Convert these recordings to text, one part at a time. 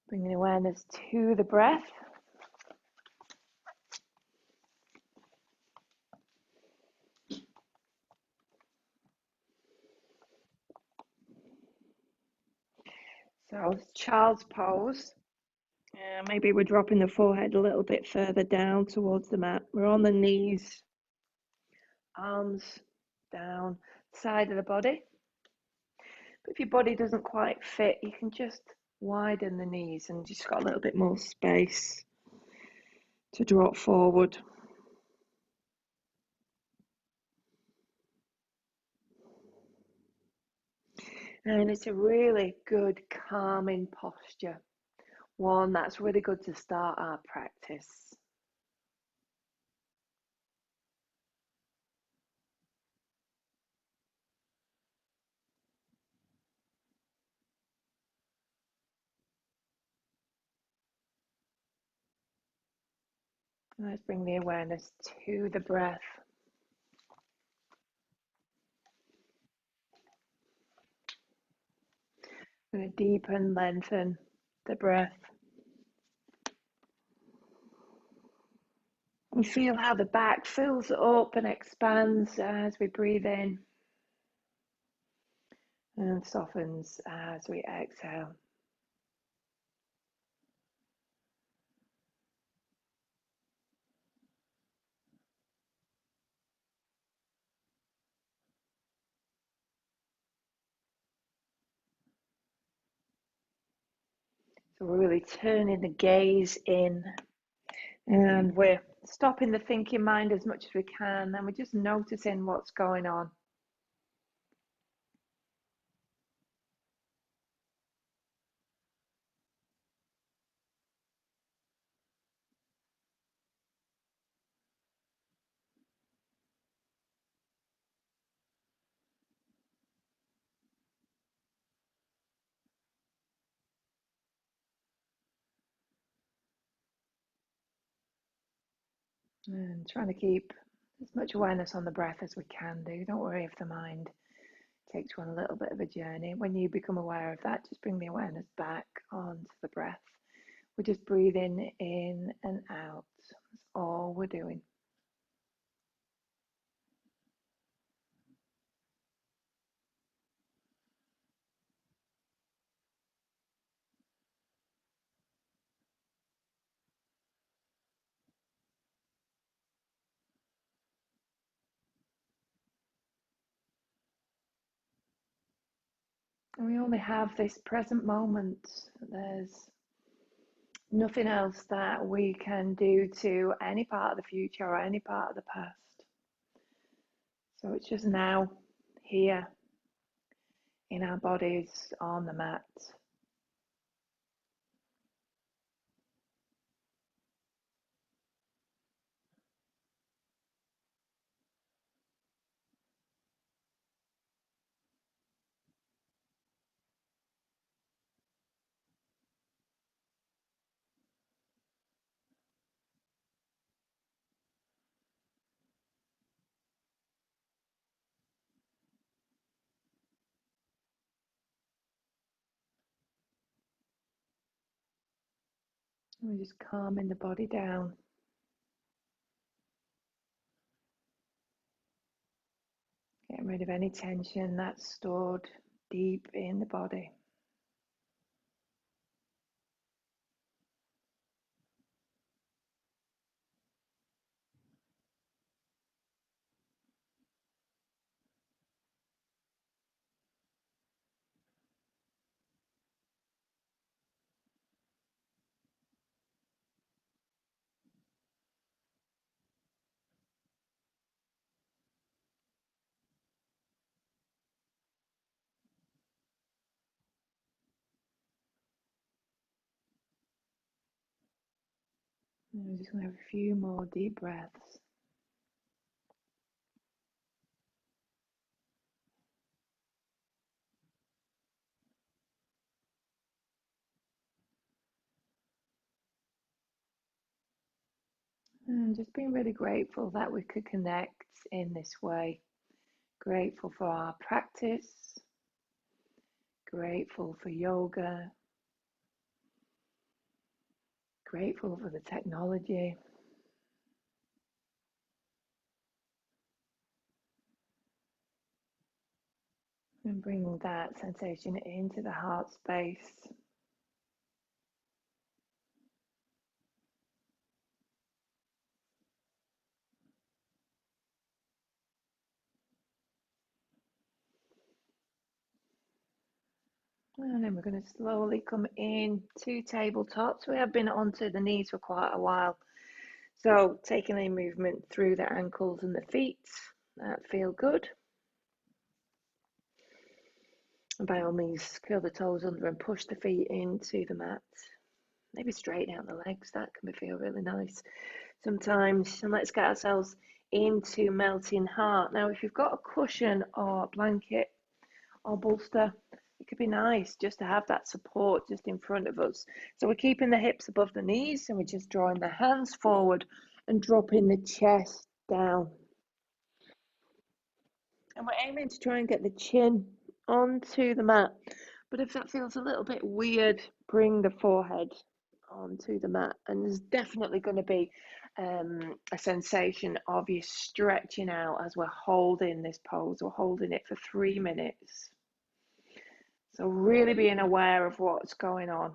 Bringing awareness to the breath. So, child's pose. Maybe we're dropping the forehead a little bit further down towards the mat. We're on the knees, arms down, side of the body. But if your body doesn't quite fit, you can just widen the knees and just got a little bit more space to drop forward. And it's a really good calming posture. One that's really good to start our practice. Let's bring the awareness to the breath. I'm going to deepen, lengthen the breath. And feel how the back fills up and expands as we breathe in and softens as we exhale. So we're really turning the gaze in, and we're stopping the thinking mind as much as we can, and we're just noticing what's going on. And trying to keep as much awareness on the breath as we can do. Don't worry if the mind takes you on a little bit of a journey. When you become aware of that, just bring the awareness back onto the breath. We're just breathing in and out. That's all we're doing. And we only have this present moment. There's nothing else that we can do to any part of the future or any part of the past. So it's just now, here, in our bodies, on the mat. And we're just calming the body down. Getting rid of any tension that's stored deep in the body. And we're just going to have a few more deep breaths. And just being really grateful that we could connect in this way. Grateful for our practice. Grateful for yoga. Grateful for the technology. And bringing that sensation into the heart space. And then we're going to slowly come in to tabletops. We have been onto the knees for quite a while. So taking a movement through the ankles and the feet, that feel good. And by all means, curl the toes under and push the feet into the mat. Maybe straighten out the legs, that can feel really nice sometimes. And let's get ourselves into melting heart. Now, if you've got a cushion or blanket or bolster, it could be nice just to have that support just in front of us. So we're keeping the hips above the knees and we're just drawing the hands forward and dropping the chest down. And we're aiming to try and get the chin onto the mat. But if that feels a little bit weird, bring the forehead onto the mat. And there's definitely going to be a sensation of you stretching out as we're holding this pose. We're holding it for 3 minutes. So really being aware of what's going on.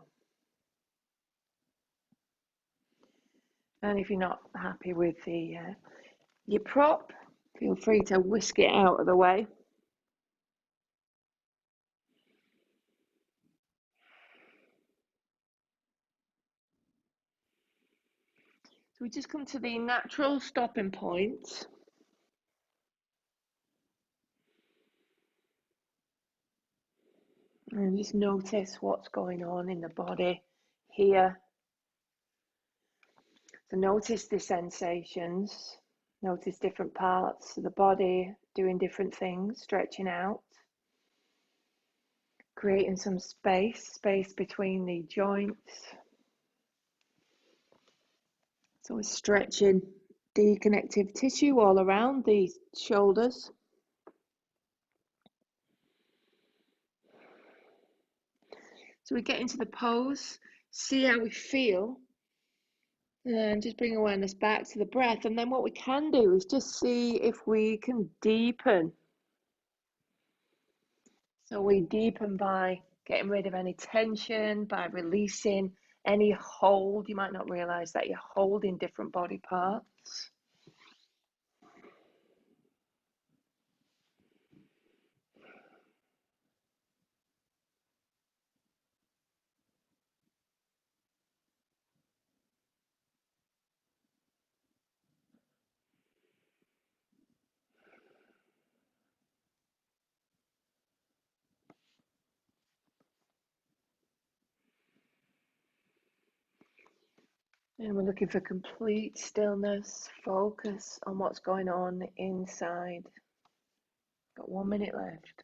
And if you're not happy with your prop, feel free to whisk it out of the way. So we just come to the natural stopping point. And just notice what's going on in the body here. So notice the sensations. Notice different parts of the body doing different things, stretching out. Creating some space between the joints. So we're stretching the connective tissue all around the shoulders. So we get into the pose, see how we feel, and just bring awareness back to the breath. And then what we can do is just see if we can deepen. So we deepen by getting rid of any tension, by releasing any hold. You might not realize that you're holding different body parts. And we're looking for complete stillness, focus on what's going on inside. Got 1 minute left.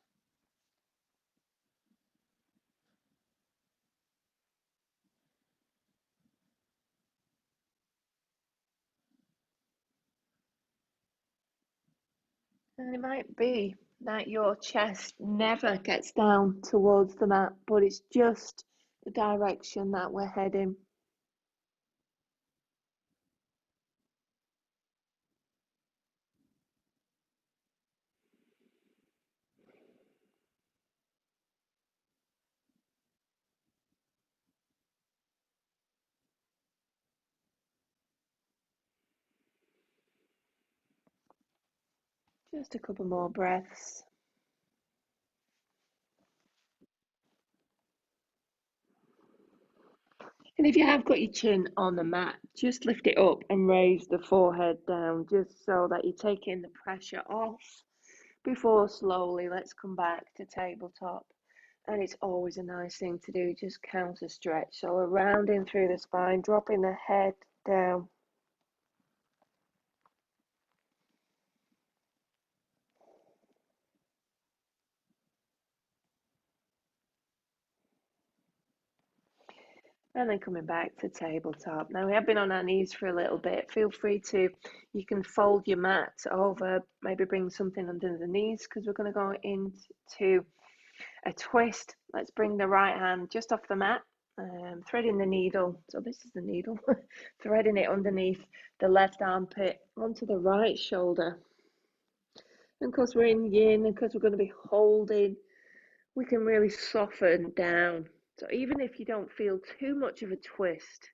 And it might be that your chest never gets down towards the mat, but it's just the direction that we're heading. Just a couple more breaths. And if you have got your chin on the mat, just lift it up and raise the forehead down, just so that you're taking the pressure off before slowly let's come back to tabletop. And it's always a nice thing to do, just counter stretch. So we're rounding through the spine, dropping the head down. And then coming back to tabletop. Now we have been on our knees for a little bit. Feel free to, you can fold your mat over, maybe bring something under the knees because we're going to go into a twist. Let's bring the right hand just off the mat threading the needle. So this is the needle, threading it underneath the left armpit onto the right shoulder. And because we're in yin, and because we're going to be holding, we can really soften down. So even if you don't feel too much of a twist,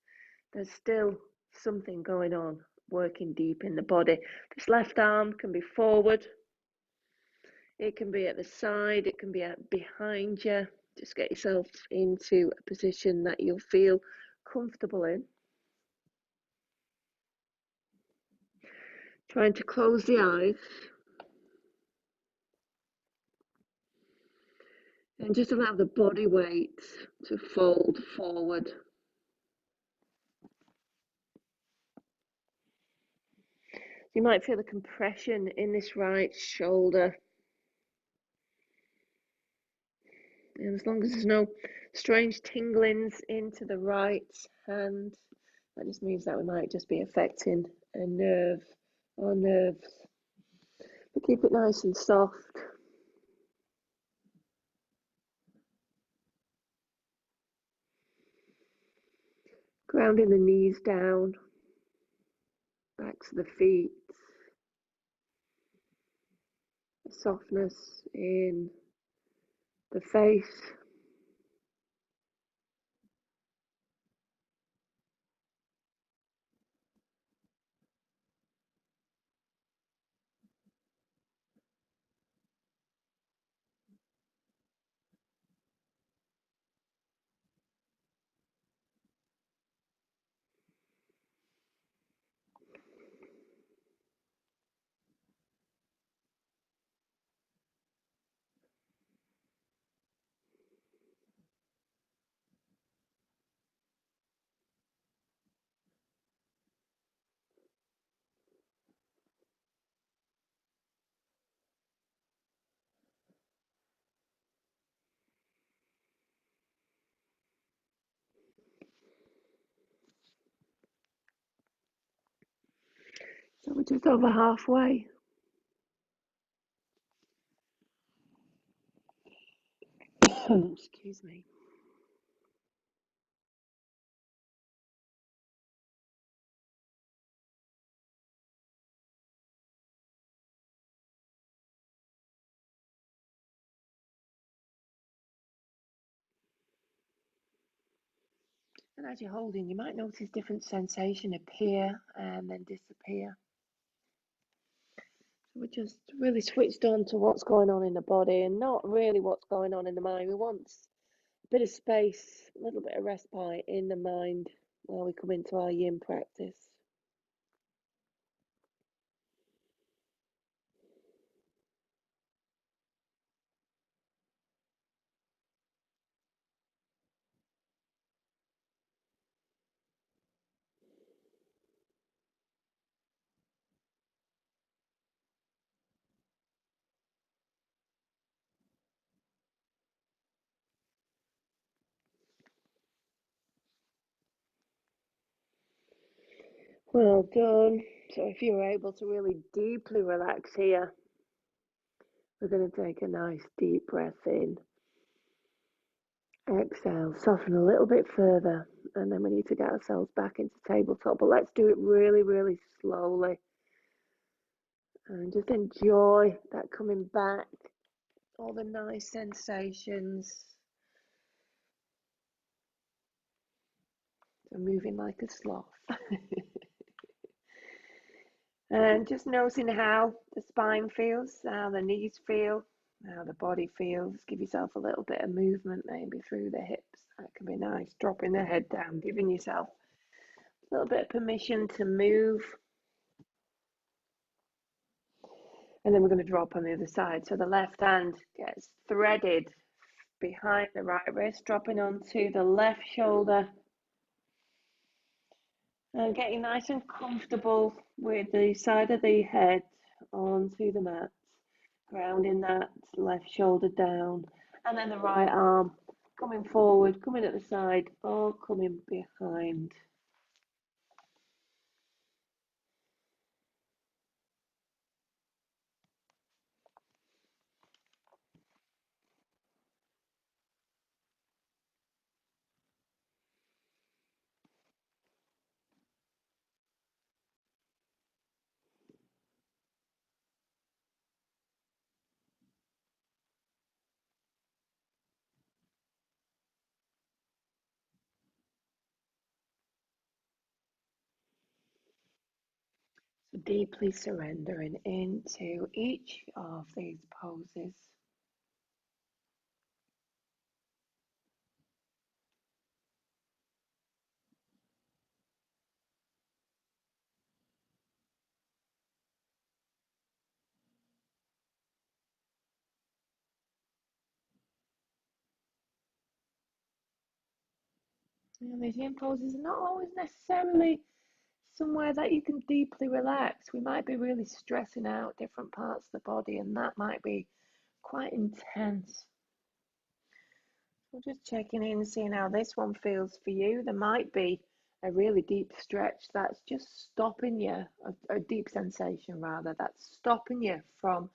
there's still something going on, working deep in the body. This left arm can be forward, it can be at the side, it can be behind you. Just get yourself into a position that you'll feel comfortable in. Trying to close the eyes. And just allow the body weight to fold forward. You might feel the compression in this right shoulder. And as long as there's no strange tinglings into the right hand, that just means that we might just be affecting a nerve or nerves. But keep it nice and soft. Grounding the knees down, backs of the feet. Softness in the face. So we're just over halfway. Excuse me. And as you're holding, you might notice different sensation appear and then disappear. So we're just really switched on to what's going on in the body and not really what's going on in the mind. We want a bit of space, a little bit of respite in the mind while we come into our yin practice. Well done. So if you're able to really deeply relax here, we're going to take a nice deep breath in. Exhale, soften a little bit further, and then we need to get ourselves back into tabletop. But let's do it really, really slowly. And just enjoy that coming back, all the nice sensations. So moving like a sloth. And just noticing how the spine feels, how the knees feel, how the body feels. Give yourself a little bit of movement maybe through the hips. That can be nice. Dropping the head down, giving yourself a little bit of permission to move. And then we're going to drop on the other side. So the left hand gets threaded behind the right wrist, dropping onto the left shoulder. And getting nice and comfortable with the side of the head onto the mat. Grounding that left shoulder down. And then the right arm coming forward, coming at the side, or coming behind. Deeply surrendering into each of these poses. And these yin poses are not always necessarily somewhere that you can deeply relax. We might be really stressing out different parts of the body, and that might be quite intense. So just checking in, seeing how this one feels for you. There might be a really deep stretch that's just stopping you, a deep sensation rather, that's stopping you from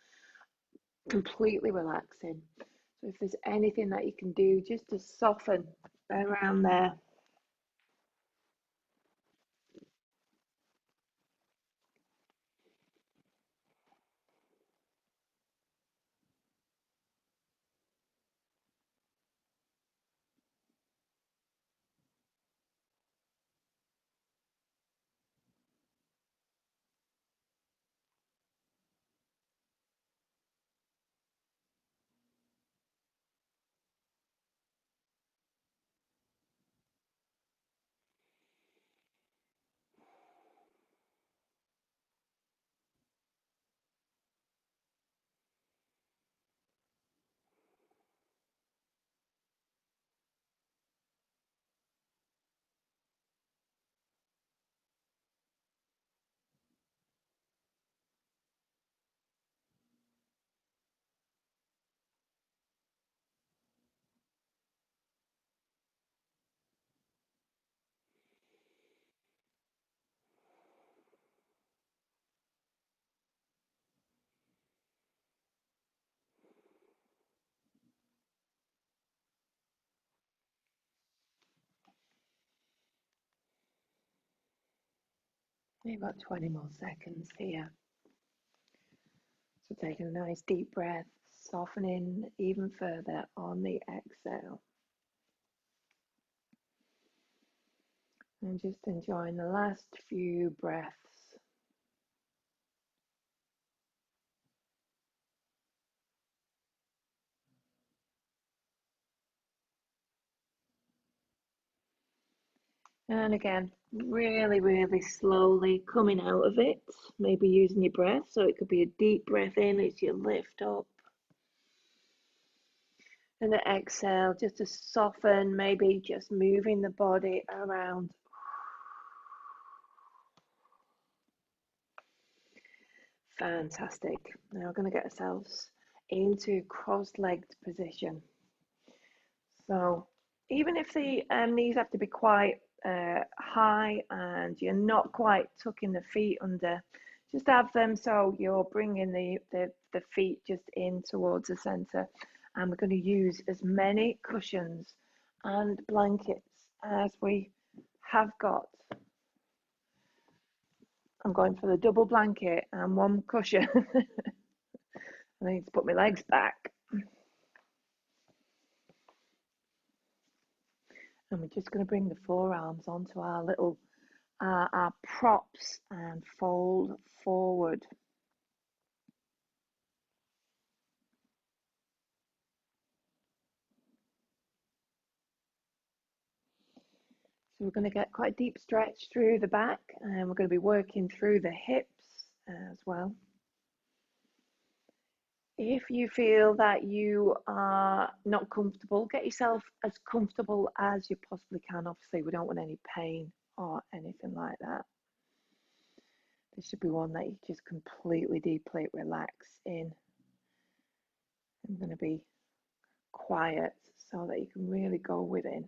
completely relaxing. So if there's anything that you can do just to soften around there. We've got 20 more seconds here. So taking a nice deep breath, softening even further on the exhale. And just enjoying the last few breaths. And again, really, really slowly coming out of it, maybe using your breath. So it could be a deep breath in as you lift up. And the exhale, just to soften, maybe just moving the body around. Fantastic. Now we're going to get ourselves into cross-legged position. So even if the knees have to be quite high and you're not quite tucking the feet under, just have them so you're bringing the feet just in towards the center. And we're going to use as many cushions and blankets as we have got. I'm going for the double blanket and one cushion. I need to put my legs back. And we're just going to bring the forearms onto our little our props and fold forward. So we're going to get quite a deep stretch through the back, and we're going to be working through the hips as well. If you feel that you are not comfortable, get yourself as comfortable as you possibly can. Obviously, we don't want any pain or anything like that. This should be one that you just completely deeply relax in. I'm going to be quiet so that you can really go within.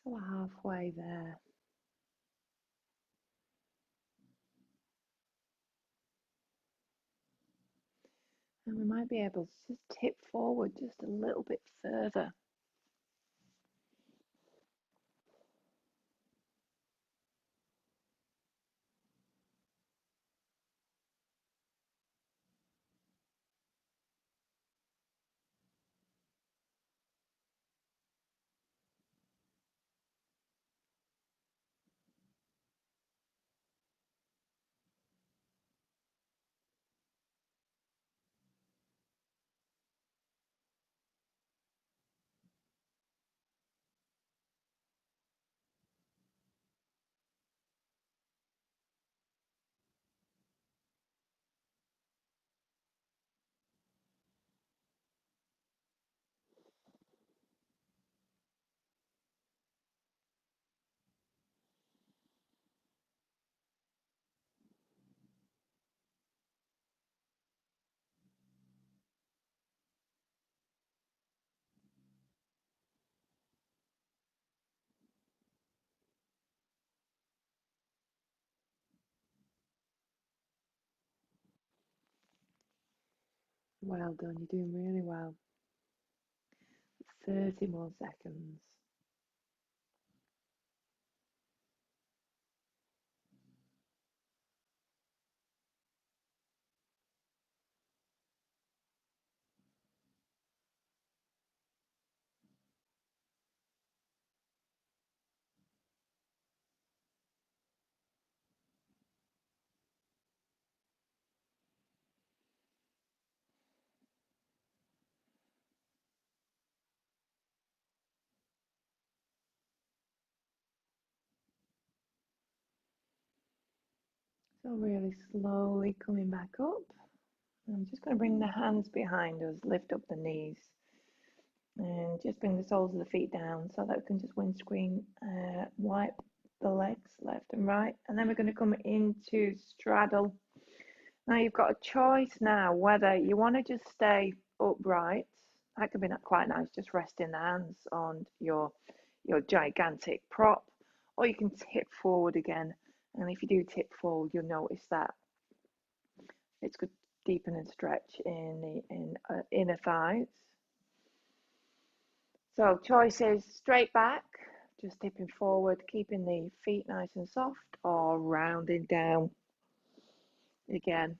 So halfway there. And we might be able to just tip forward just a little bit further. Well done, you're doing really well. 30 more seconds. So really slowly coming back up. I'm just going to bring the hands behind us, lift up the knees, and just bring the soles of the feet down so that we can just windscreen wipe the legs left and right. And then we're going to come into straddle. Now you've got a choice now whether you want to just stay upright. That could be quite nice, just resting the hands on your gigantic prop, or you can tip forward again. And if you do tip forward, you'll notice that it's good to deepen and stretch in the inner thighs. So choice is straight back, just tipping forward, keeping the feet nice and soft, or rounding down again.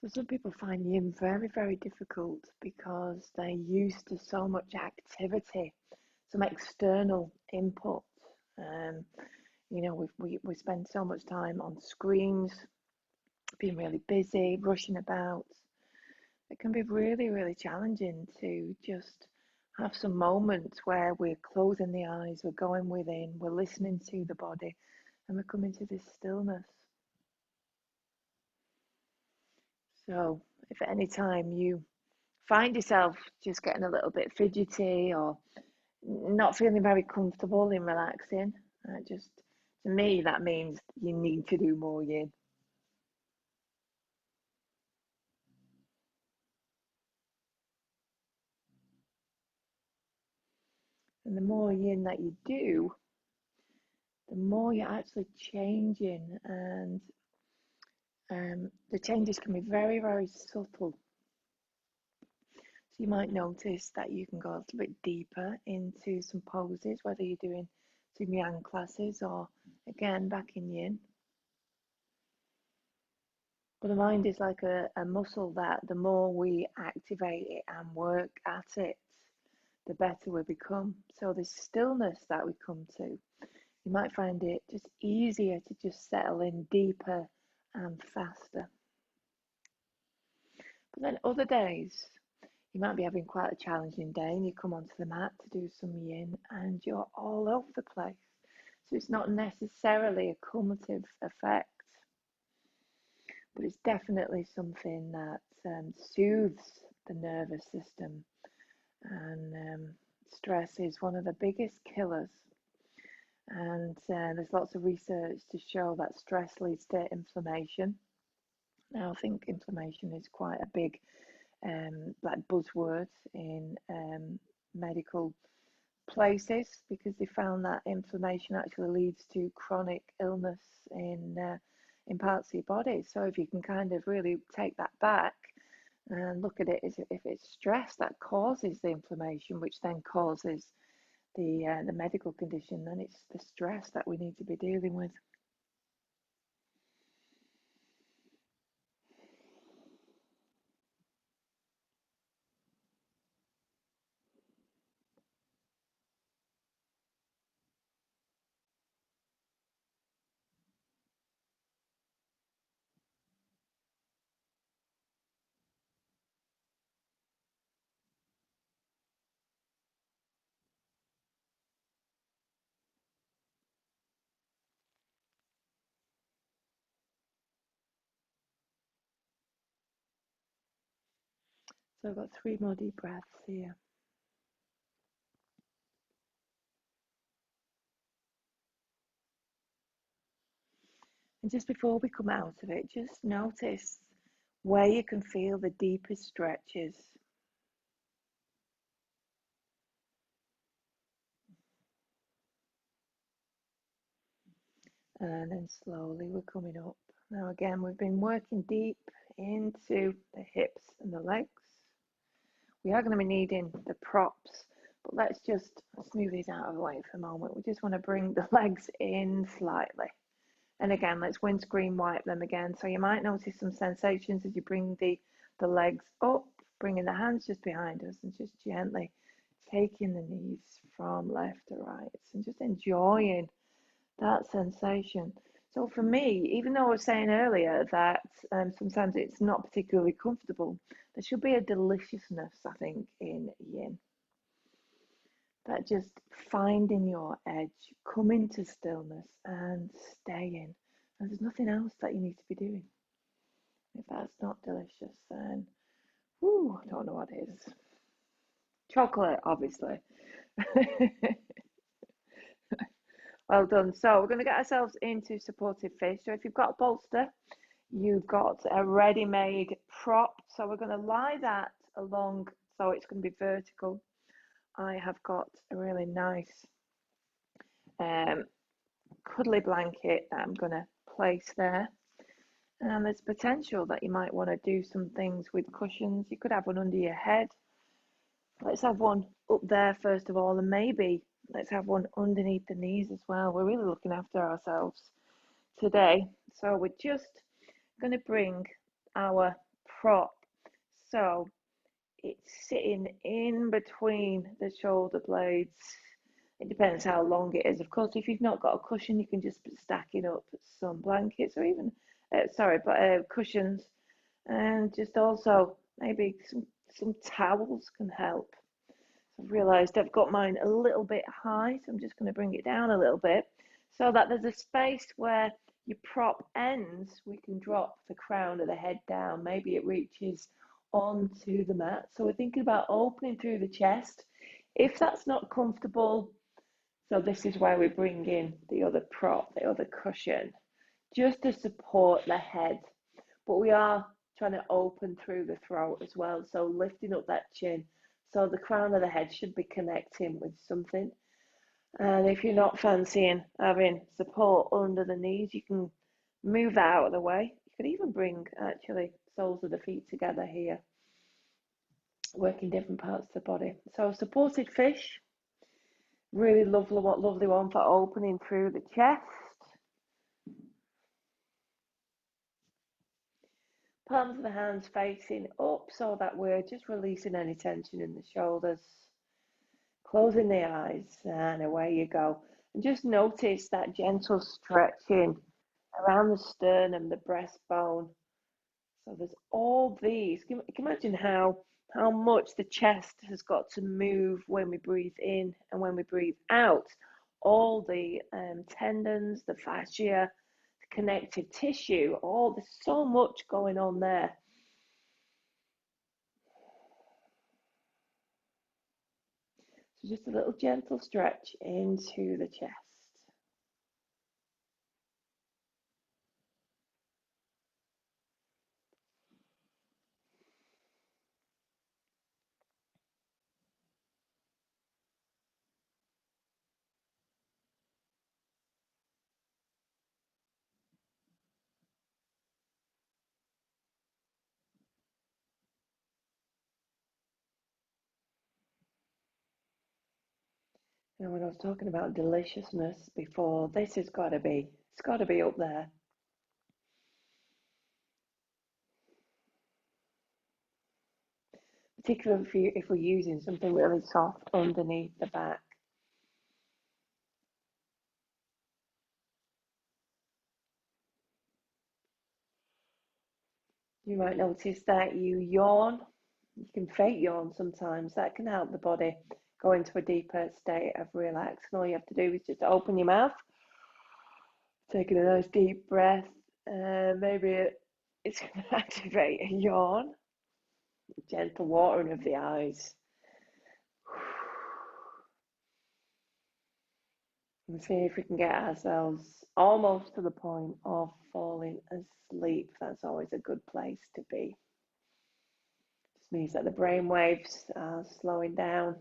So some people find yin very, very difficult because they're used to so much activity, some external input. Um, we spend so much time on screens, being really busy, rushing about. It can be really, really challenging to just have some moments where we're closing the eyes, we're going within, we're listening to the body, and we're coming to this stillness. So, if at any time you find yourself just getting a little bit fidgety or not feeling very comfortable in relaxing, just to me, that means you need to do more yin. And the more yin that you do, the more you're actually changing, and the changes can be very, very subtle. So you might notice that you can go a little bit deeper into some poses, whether you're doing some yang classes or Again, back in yin. But the mind is like a muscle that the more we activate it and work at it, the better we become. So the stillness that we come to, you might find it just easier to just settle in deeper and faster. But then other days, you might be having quite a challenging day and you come onto the mat to do some yin and you're all over the place. So it's not necessarily a cumulative effect, but it's definitely something that soothes the nervous system. And stress is one of the biggest killers. And there's lots of research to show that stress leads to inflammation. Now, I think inflammation is quite a big like buzzword in medical places because they found that inflammation actually leads to chronic illness in parts of your body. So if you can kind of really take that back and look at it as if it's stress that causes the inflammation, which then causes the medical condition, then it's the stress that we need to be dealing with. So I've got 3 more deep breaths here. And just before we come out of it, just notice where you can feel the deepest stretches. And then slowly we're coming up. Now again, we've been working deep into the hips and the legs. We are going to be needing the props, but let's just smooth these out of the way for a moment. We just want to bring the legs in slightly. And again, let's windscreen wipe them again. So you might notice some sensations as you bring the legs up, bringing the hands just behind us and just gently taking the knees from left to right and just enjoying that sensation. So for me, even though I was saying earlier that sometimes it's not particularly comfortable, there should be a deliciousness, I think, in yin. That just finding your edge, coming to stillness and staying. And there's nothing else that you need to be doing. If that's not delicious, then whoo, I don't know what is. Chocolate, obviously. Well done. So we're going to get ourselves into supported fish. So if you've got a bolster, you've got a ready-made prop. So we're going to lie that along, so it's going to be vertical. I have got a really nice cuddly blanket that I'm going to place there. And there's potential that you might want to do some things with cushions. You could have one under your head. Let's have one up there first of all, and maybe let's have one underneath the knees as well. We're really looking after ourselves today. So we're just going to bring our prop. So it's sitting in between the shoulder blades. It depends how long it is. Of course, if you've not got a cushion, you can just be stacking up some blankets or even, cushions. And just also maybe some towels can help. I've realised I've got mine a little bit high, so I'm just going to bring it down a little bit so that there's a space where your prop ends. We can drop the crown of the head down. Maybe it reaches onto the mat. So we're thinking about opening through the chest. If that's not comfortable, so this is where we bring in the other prop, the other cushion, just to support the head. But we are trying to open through the throat as well. So lifting up that chin. So the crown of the head should be connecting with something. And if you're not fancying having support under the knees, you can move that out of the way. You could even bring actually soles of the feet together here, working different parts of the body. So supported fish, really lovely one for opening through the chest. Palms of the hands facing up so that we're just releasing any tension in the shoulders. Closing the eyes and away you go. And just notice that gentle stretching around the sternum, the breastbone. So there's all these. You can imagine how much the chest has got to move when we breathe in and when we breathe out. All the tendons, the fascia, the connective tissue, there's so much going on there. So just a little gentle stretch into the chest. And when I was talking about deliciousness before, this has got to be, it's got to be up there. Particularly if we're using something really soft underneath the back. You might notice that you yawn. You can fake yawn sometimes. That can help the body go into a deeper state of relax. And all you have to do is just open your mouth, taking a nice deep breath, and maybe it's going to activate a yawn. Gentle watering of the eyes. And see if we can get ourselves almost to the point of falling asleep. That's always a good place to be. Just means that the brain waves are slowing down.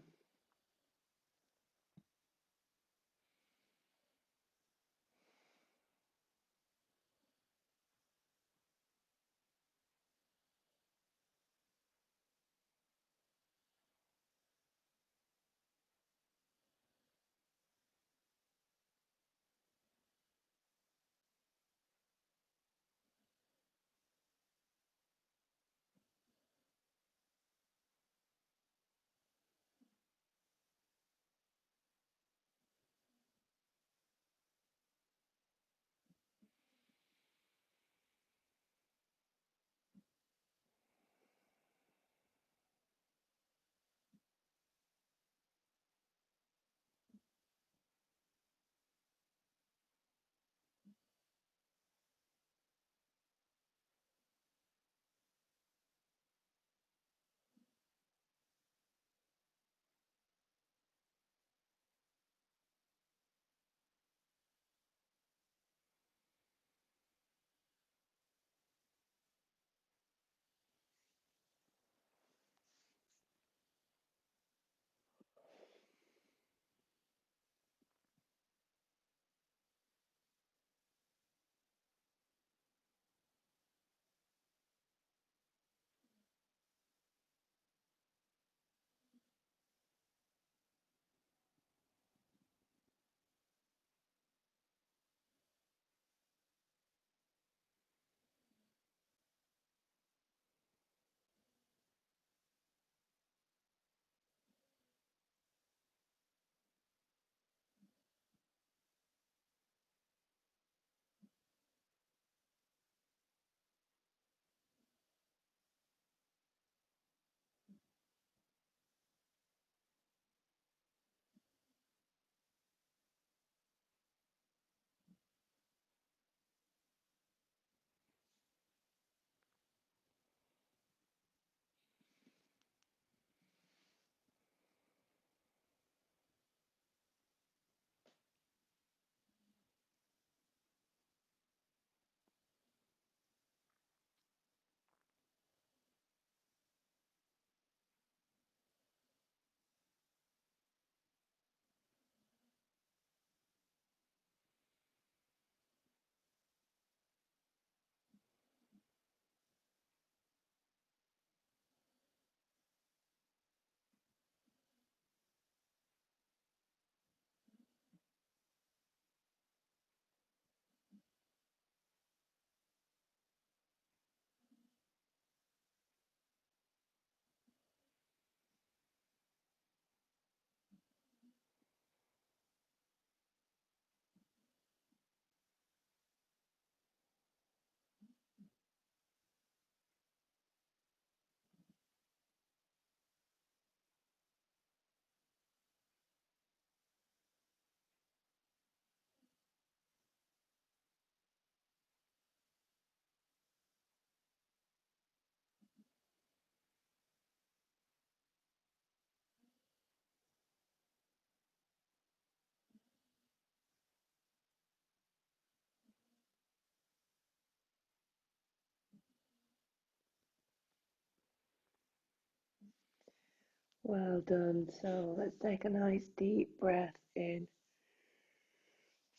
Well done. So let's take a nice deep breath in.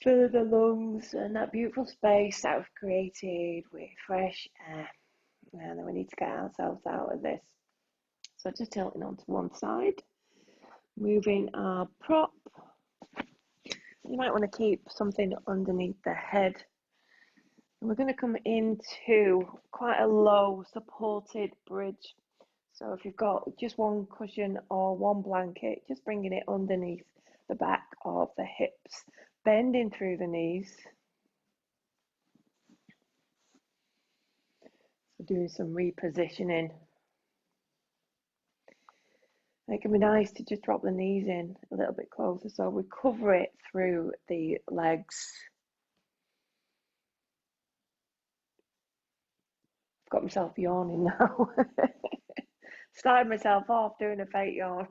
Fill the lungs and that beautiful space that we've created with fresh air. And then we need to get ourselves out of this. So just tilting onto one side, moving our prop. You might want to keep something underneath the head. And we're going to come into quite a low supported bridge. So if you've got just one cushion or one blanket, just bringing it underneath the back of the hips, bending through the knees. So doing some repositioning. It can be nice to just drop the knees in a little bit closer so we cover it through the legs. I've got myself yawning now. Started myself off doing a fake yawn.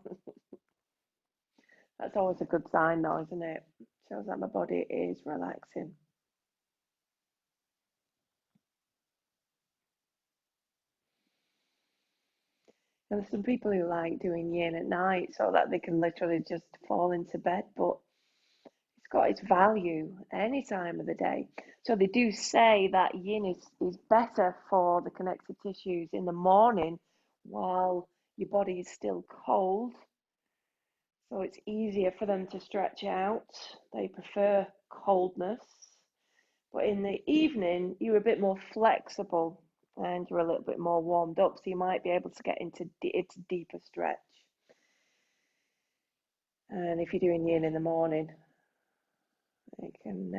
That's always a good sign though, isn't it? Shows that my body is relaxing. And there's some people who like doing yin at night so that they can literally just fall into bed, but it's got its value any time of the day. So they do say that yin is better for the connective tissues in the morning while your body is still cold. So it's easier for them to stretch out. They prefer coldness. But in the evening, you're a bit more flexible and you're a little bit more warmed up. So you might be able to get into its deeper stretch. And if you're doing yin in the morning, it can,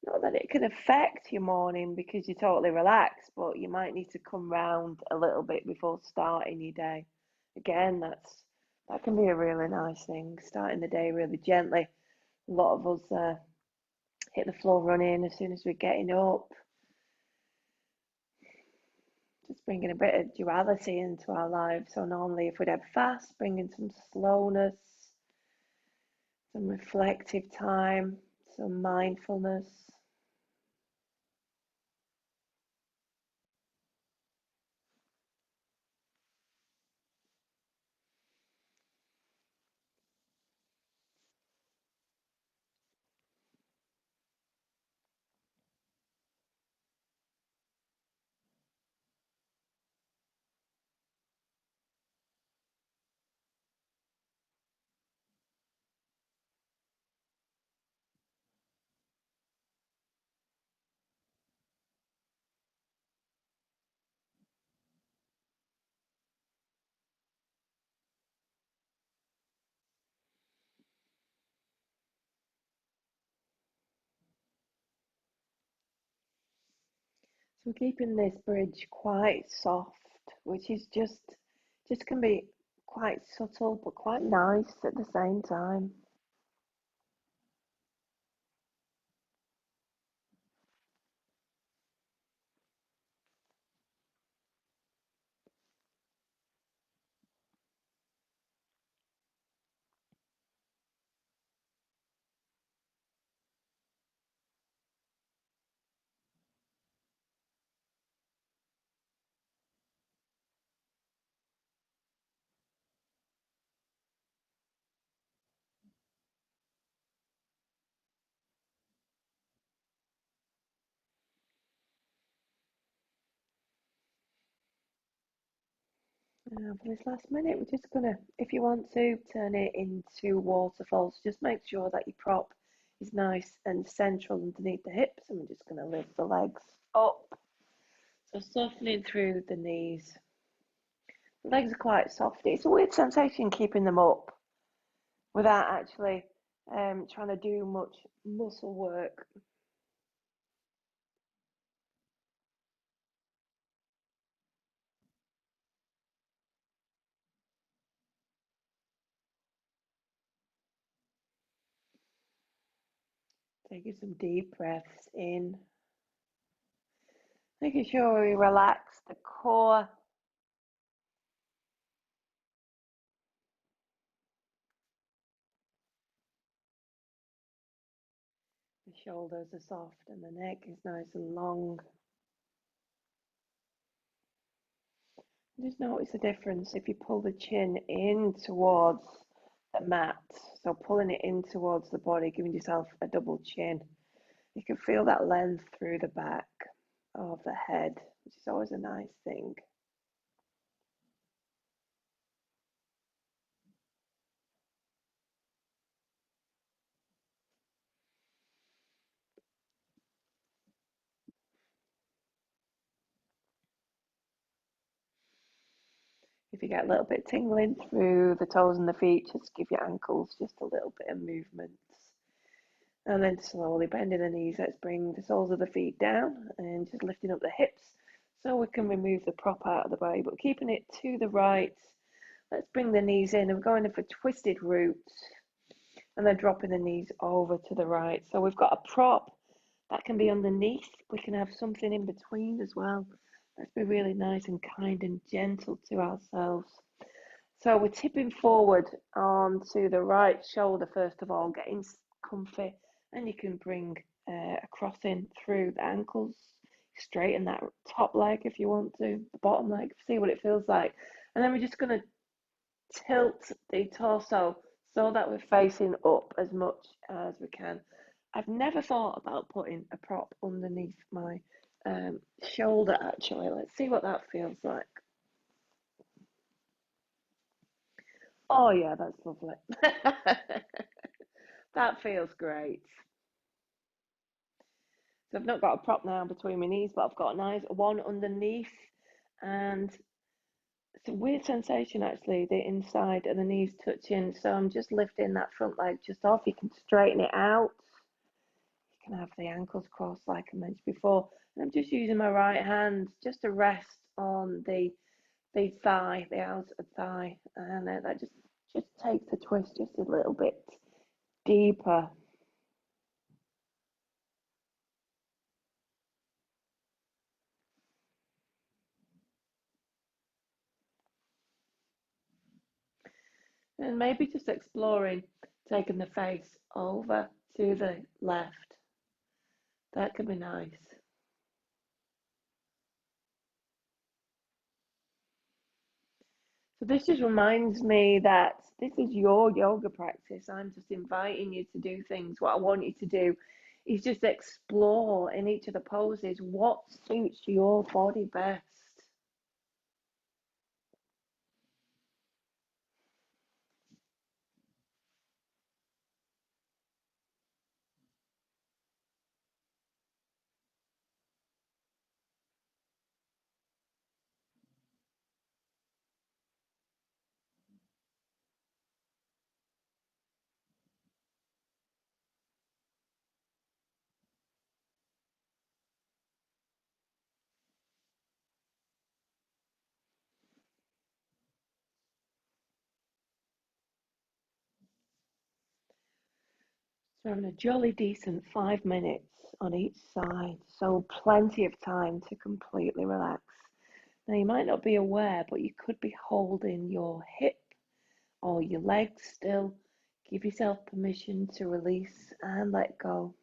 not that it can affect your morning because you're totally relaxed, but you might need to come round a little bit before starting your day. Again, that can be a really nice thing, starting the day really gently. A lot of us hit the floor running as soon as we're getting up. Just bringing a bit of duality into our lives. So normally if we'd have fast, bringing some slowness, some reflective time, some mindfulness. So we're keeping this bridge quite soft, which is just can be quite subtle but quite nice at the same time. For this last minute, we're just gonna, if you want to, turn it into waterfalls. Just make sure that your prop is nice and central underneath the hips, and we're just gonna lift the legs up. So softening through the knees. The legs are quite soft. It's a weird sensation keeping them up without actually trying to do much muscle work. Taking some deep breaths in, making sure we relax the core. The shoulders are soft and the neck is nice and long. Just notice the difference if you pull the chin in towards the mat. So pulling it in towards the body, giving yourself a double chin. You can feel that length through the back of the head, which is always a nice thing. If you get a little bit tingling through the toes and the feet, just give your ankles just a little bit of movement. And then slowly bending the knees, let's bring the soles of the feet down and just lifting up the hips so we can remove the prop out of the body, but keeping it to the right. Let's bring the knees in and we're going in for twisted roots and then dropping the knees over to the right. So we've got a prop that can be underneath. We can have something in between as well. Let's be really nice and kind and gentle to ourselves. So we're tipping forward onto the right shoulder first of all, getting comfy, and you can bring a cross in through the ankles, straighten that top leg if you want to, the bottom leg, see what it feels like. And then we're just going to tilt the torso so that we're facing up as much as we can. I've never thought about putting a prop underneath my shoulder actually. Let's see what that feels like. Oh yeah, that's lovely. That feels great. So I've not got a prop now between my knees, but I've got a nice one underneath, and it's a weird sensation actually, the inside of the knees touching. So I'm just lifting that front leg just off. You can straighten it out. You can have the ankles crossed like I mentioned before. And I'm just using my right hand just to rest on the thigh, the outer thigh, and that just takes the twist just a little bit deeper. And maybe just exploring taking the face over to the left. That could be nice. So this just reminds me that this is your yoga practice. I'm just inviting you to do things. What I want you to do is just explore in each of the poses what suits your body best. So having a jolly decent 5 minutes on each side, so plenty of time to completely relax. Now you might not be aware, but you could be holding your hip or your legs still. Give yourself permission to release and let go.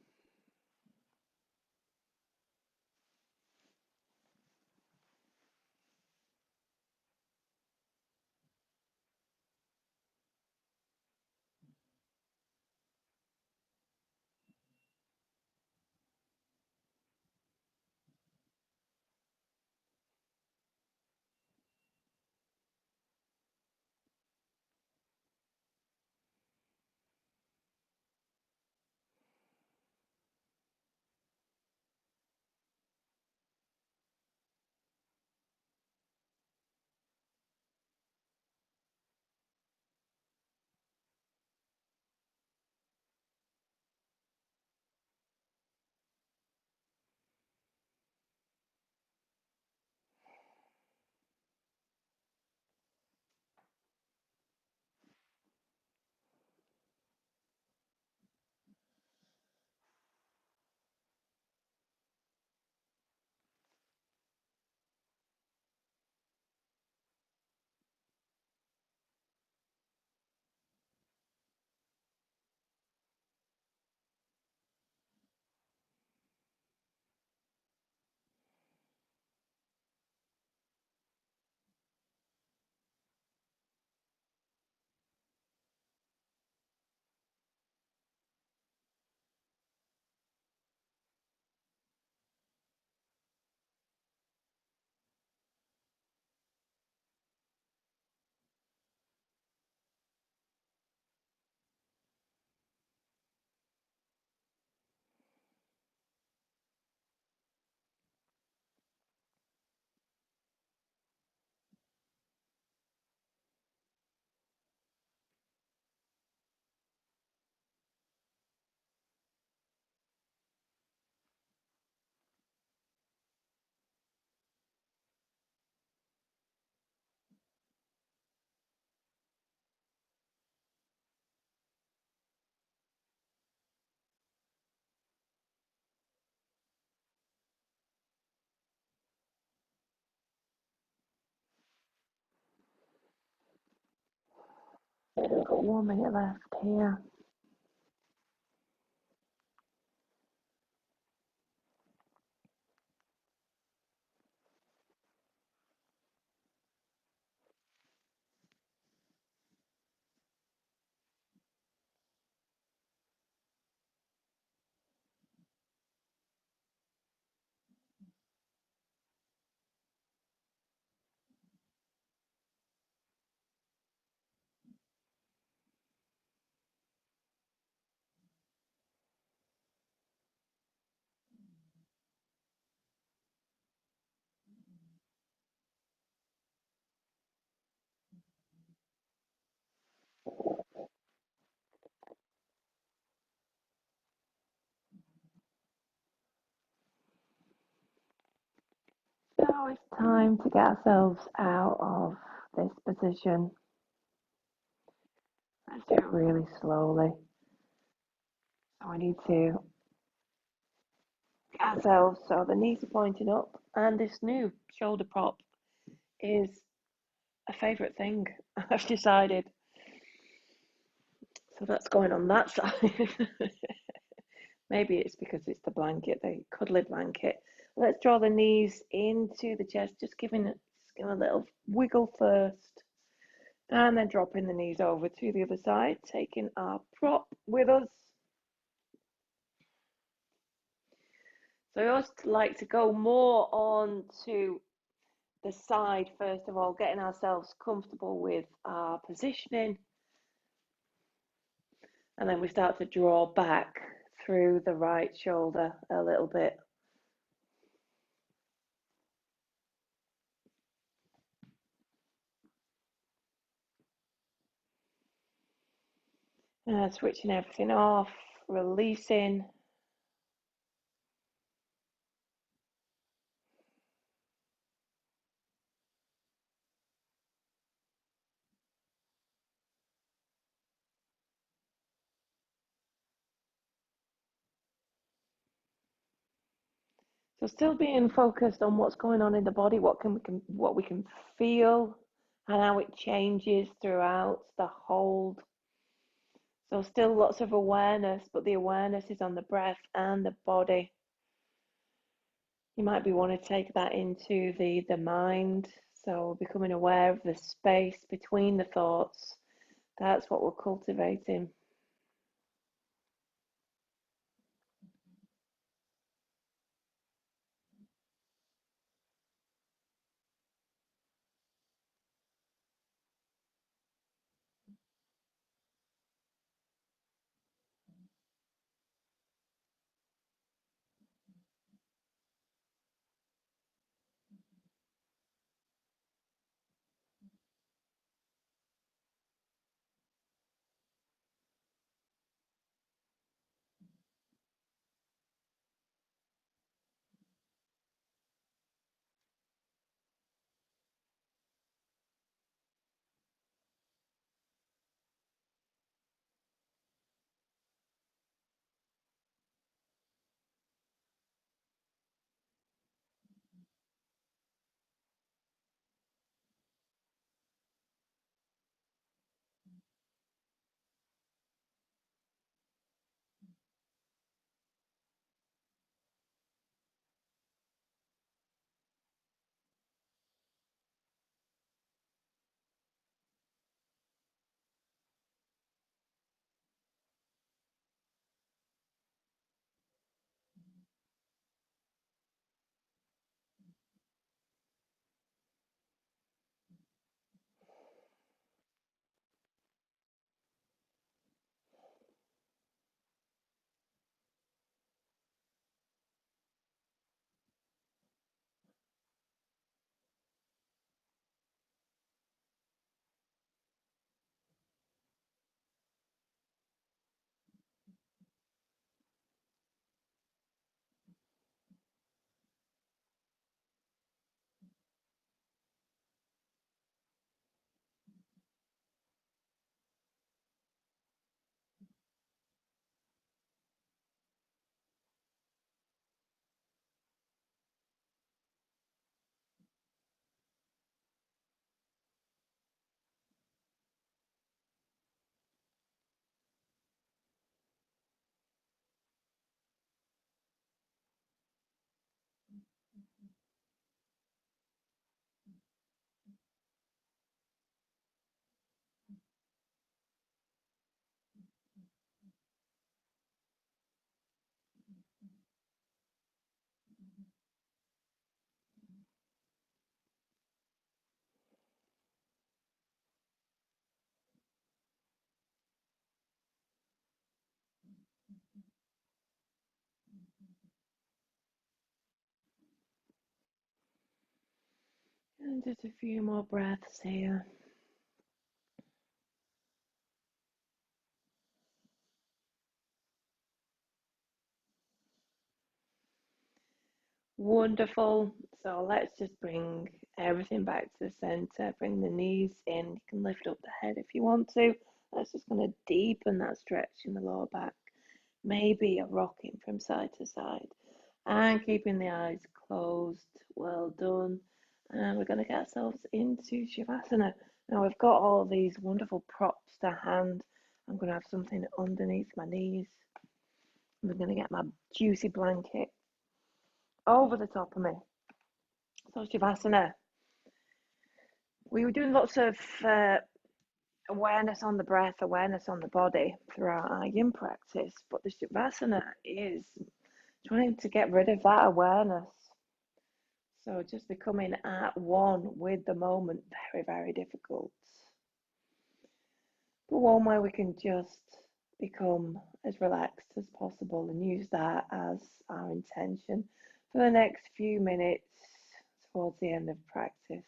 We've got 1 minute left here. Now it's time to get ourselves out of this position. Let's do it really slowly. So we need to get ourselves so the knees are pointing up, and this new shoulder prop is a favourite thing I've decided. So that's going on that side. Maybe it's because it's the blanket, the cuddly blanket. Let's draw the knees into the chest, just giving it a little wiggle first. And then dropping the knees over to the other side, taking our prop with us. So I always like to go more on to the side first of all, getting ourselves comfortable with our positioning. And then we start to draw back through the right shoulder a little bit. Switching everything off, releasing. So still being focused on what's going on in the body, what we can feel, and how it changes throughout the hold. So still lots of awareness, but the awareness is on the breath and the body. You might be want to take that into the mind. So becoming aware of the space between the thoughts. That's what we're cultivating. And just a few more breaths here. Wonderful. So let's just bring everything back to the center. Bring the knees in. You can lift up the head if you want to. That's just going to deepen that stretch in the lower back. Maybe a rocking from side to side. And keeping the eyes closed. Well done. And we're going to get ourselves into Shavasana. Now we've got all these wonderful props to hand. I'm going to have something underneath my knees. I'm going to get my juicy blanket over the top of me. So Shavasana. We were doing lots of awareness on the breath, awareness on the body throughout our yin practice, but the Shavasana is trying to get rid of that awareness. So just becoming at one with the moment, very, very difficult. But one where we can just become as relaxed as possible and use that as our intention for the next few minutes towards the end of practice.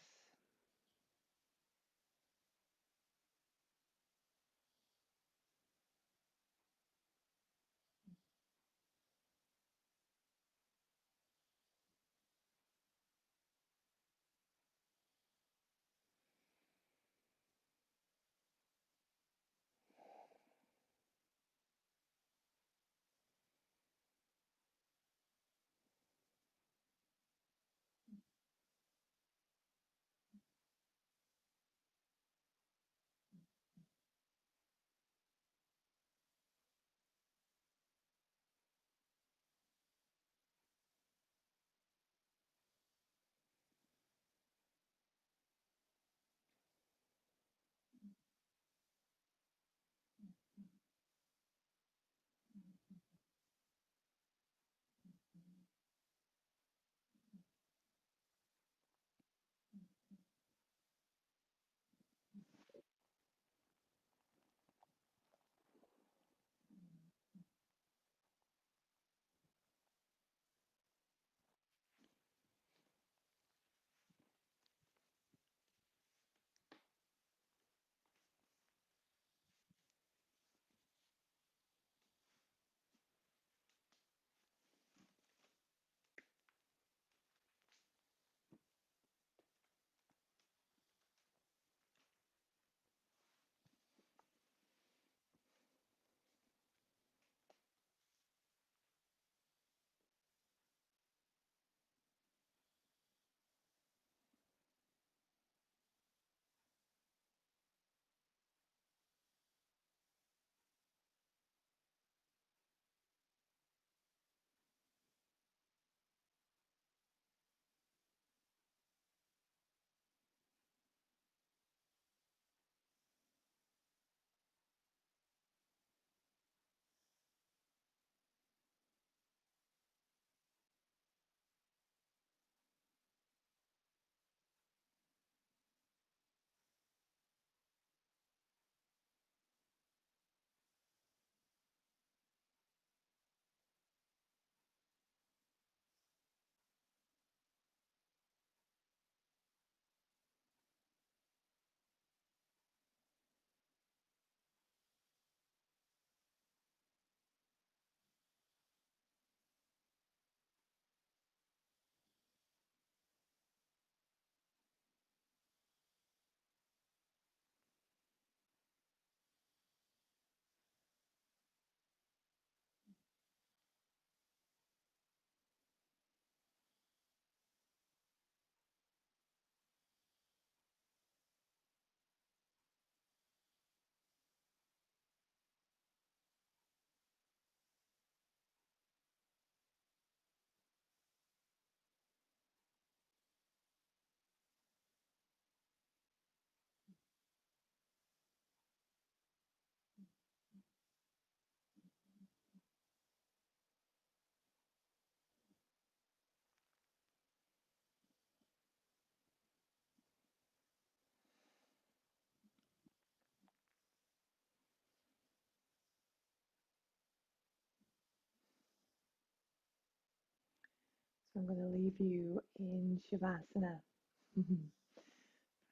So I'm going to leave you in Shavasana.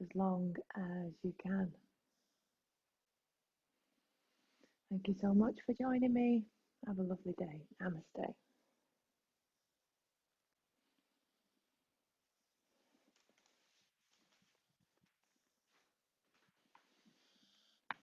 as long as you can. Thank you so much for joining me. Have a lovely day. Namaste.